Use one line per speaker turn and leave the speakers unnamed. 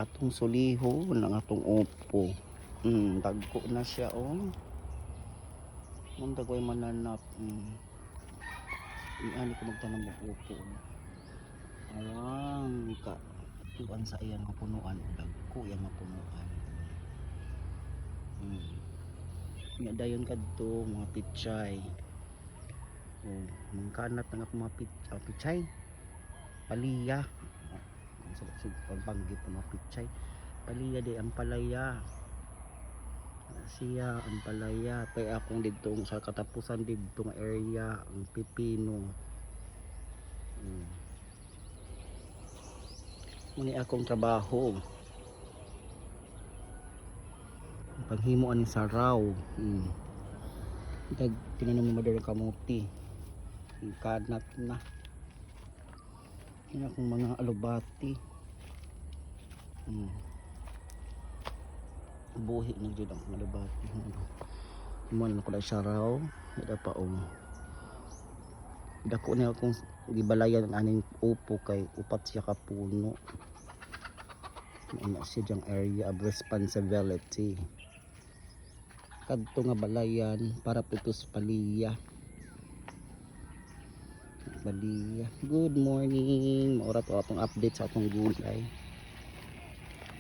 atong suliho ng atong upo. Dagko na siya mong dagway mananap. Iani ko magtanong ng upo. Arang ka tuan sa iyan nga punuan, dagko yan nga punuan. Nga dayon kadto mga pichay. Mangkanat na nga mga pichay. Paliya. Ang sabagsig pagbanggit ng mga pichay. Paliya di ang palaya. Siya ang palaya. Kaya akong dito sa katapusan dito nga area ang pipino. Muni akong trabaho. Paghimo ani saraw. Tinanom mo madara kamuti. Kanat na. Yan akong mga alubati. Buhi na dyan ang alubati. Iman ko na saraw. Ada pa dako na akong gibalayan ang aning upo kay upat siya ka puno. Ano siya dyang area of responsibility. Kadto nga balayan para pitos paliya. Good morning. Maura to atong update sa atong gulay.